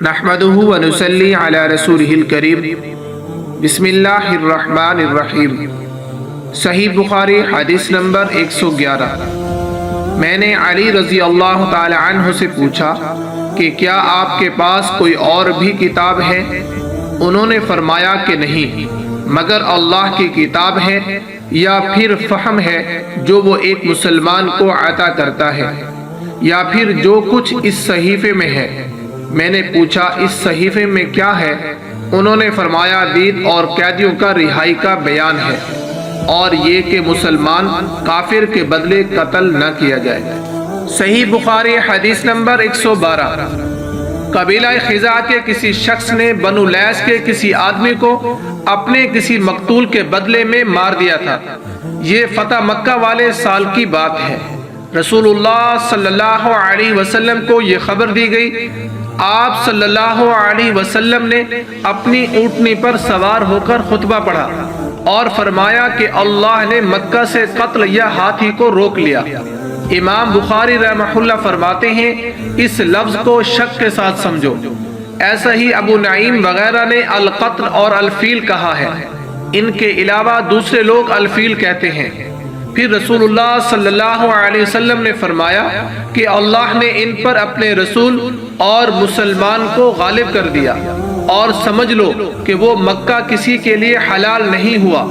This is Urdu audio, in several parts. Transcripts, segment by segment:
نحمدہ ونصلی علی رسولہ الکریم بسم اللہ الرحمن الرحیم۔ صحیح بخاری حدیث نمبر 111۔ میں نے علی رضی اللہ تعالی عنہ سے پوچھا کہ کیا آپ کے پاس کوئی اور بھی کتاب ہے؟ انہوں نے فرمایا کہ نہیں، مگر اللہ کی کتاب ہے یا پھر فہم ہے جو وہ ایک مسلمان کو عطا کرتا ہے، یا پھر جو کچھ اس صحیفے میں ہے۔ میں نے پوچھا اس صحیفے میں کیا ہے؟ انہوں نے فرمایا دید اور قیدیوں کا رہائی کا بیان ہے، اور یہ کہ مسلمان کافر کے بدلے قتل نہ کیا جائے۔ صحیح بخاری حدیث نمبر 112۔ قبیلہ خزاع کے کسی شخص نے بنو لیث کے کسی آدمی کو اپنے کسی مقتول کے بدلے میں مار دیا تھا۔ یہ فتح مکہ والے سال کی بات ہے۔ رسول اللہ صلی اللہ علیہ وسلم کو یہ خبر دی گئی۔ آپ صلی اللہ علیہ وسلم نے اپنی اونٹنی پر سوار ہو کر خطبہ پڑھا اور فرمایا کہ اللہ نے مکہ سے قتل یا ہاتھی کو روک لیا۔ امام بخاری رحمہ اللہ فرماتے ہیں اس لفظ کو شک کے ساتھ سمجھو۔ ایسا ہی ابو نعیم وغیرہ نے القتل اور الفیل کہا ہے، ان کے علاوہ دوسرے لوگ الفیل کہتے ہیں۔ پھر رسول اللہ صلی اللہ علیہ وسلم نے فرمایا کہ اللہ نے ان پر اپنے رسول اور مسلمان کو غالب کر دیا، اور سمجھ لو کہ وہ مکہ کسی کے لیے حلال نہیں ہوا،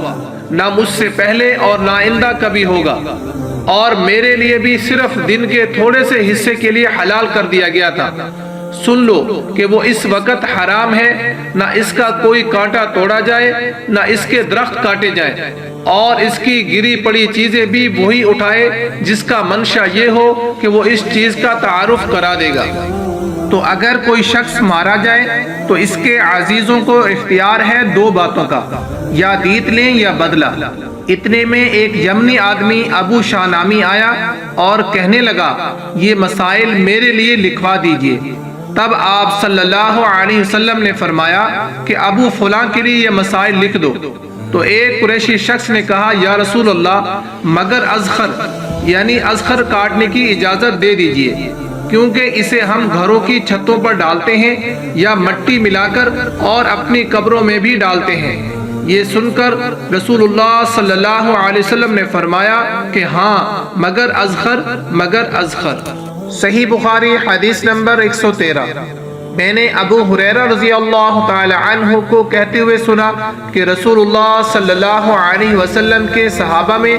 نہ مجھ سے پہلے اور نہ آئندہ کبھی ہوگا، اور میرے لیے بھی صرف دن کے تھوڑے سے حصے کے لیے حلال کر دیا گیا تھا۔ سن لو کہ وہ اس وقت حرام ہے، نہ اس کا کوئی کانٹا توڑا جائے، نہ اس کے درخت کاٹے جائیں، اور اس کی گری پڑی چیزیں بھی وہی اٹھائے جس کا منشا یہ ہو کہ وہ اس چیز کا تعارف کرا دے گا۔ تو اگر کوئی شخص مارا جائے تو اس کے عزیزوں کو اختیار ہے دو باتوں کا، یا دیت لیں یا بدلہ۔ اتنے میں ایک یمنی آدمی ابو شاہ نامی آیا اور کہنے لگا یہ مسائل میرے لیے لکھوا دیجئے۔ تب آپ صلی اللہ علیہ وسلم نے فرمایا کہ ابو فلاں کے لیے یہ مسائل لکھ دو۔ تو ایک قریشی شخص نے کہا یا رسول اللہ، مگر اذخر یعنی اذخر کاٹنے کی اجازت دے دیجئے، کیونکہ اسے ہم گھروں کی چھتوں پر ڈالتے ہیں یا مٹی ملا کر اور اپنی قبروں میں بھی ڈالتے ہیں۔ یہ سن کر رسول اللہ صلی اللہ علیہ وسلم نے فرمایا کہ ہاں مگر اذخر۔ صحیح بخاری حدیث نمبر 113۔ میں نے ابو ہریرہ رضی اللہ تعالی عنہ کو کہتے ہوئے سنا کہ رسول اللہ صلی اللہ علیہ وسلم کے صحابہ میں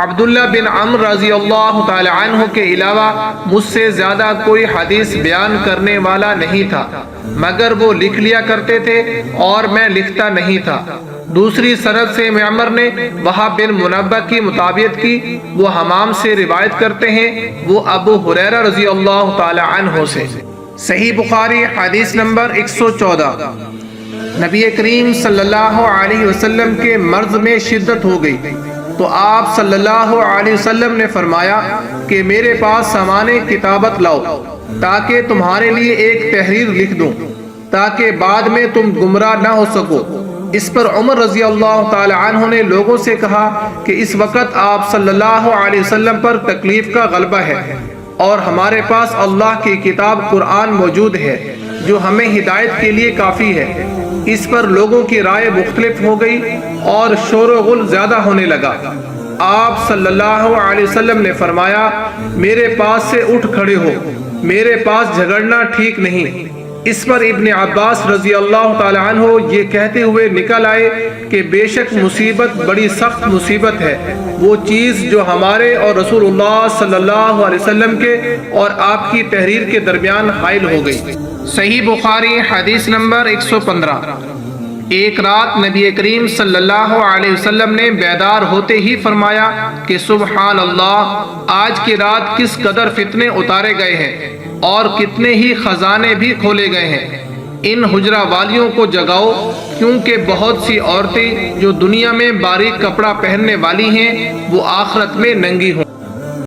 عبداللہ بن عمرو رضی اللہ تعالی عنہ کے علاوہ مجھ سے زیادہ کوئی حدیث بیان کرنے والا نہیں تھا، مگر وہ لکھ لیا کرتے تھے اور میں لکھتا نہیں تھا۔ دوسری سند سے معمر نے وہاب بن منبہ کی مطابعت کی، وہ حمام سے روایت کرتے ہیں، وہ ابو ہریرہ رضی اللہ تعالی عنہ سے۔ صحیح بخاری حدیث نمبر 114۔ نبی کریم صلی اللہ علیہ وسلم کے مرض میں شدت ہو گئی تو آپ صلی اللہ علیہ وسلم نے فرمایا کہ میرے پاس سامان کتابت لاؤ تاکہ تمہارے لیے ایک تحریر لکھ دوں، تاکہ بعد میں تم گمراہ نہ ہو سکو۔ اس پر عمر رضی اللہ تعالی عنہ نے لوگوں سے کہا کہ اس وقت آپ صلی اللہ علیہ وسلم پر تکلیف کا غلبہ ہے، اور ہمارے پاس اللہ کی کتاب قرآن موجود ہے جو ہمیں ہدایت کے لیے کافی ہے۔ اس پر لوگوں کی رائے مختلف ہو گئی اور شور و غل زیادہ ہونے لگا۔ آپ صلی اللہ علیہ وسلم نے فرمایا میرے پاس سے اٹھ کھڑے ہو، میرے پاس جھگڑنا ٹھیک نہیں۔ اس پر ابن عباس رضی اللہ تعالی عنہ یہ کہتے ہوئے نکل آئے کہ بے شک مصیبت بڑی سخت مصیبت ہے، وہ چیز جو ہمارے اور رسول اللہ صلی اللہ علیہ وسلم کے اور آپ کی تحریر کے درمیان حائل ہو گئی۔ صحیح بخاری حدیث نمبر 115۔ ایک رات نبی کریم صلی اللہ علیہ وسلم نے بیدار ہوتے ہی فرمایا کہ سبحان اللہ، آج کی رات کس قدر فتنے اتارے گئے ہیں اور کتنے ہی خزانے بھی کھولے گئے ہیں۔ ان حجرہ والیوں کو جگاؤ، کیونکہ بہت سی عورتیں جو دنیا میں باریک کپڑا پہننے والی ہیں وہ آخرت میں ننگی ہوں۔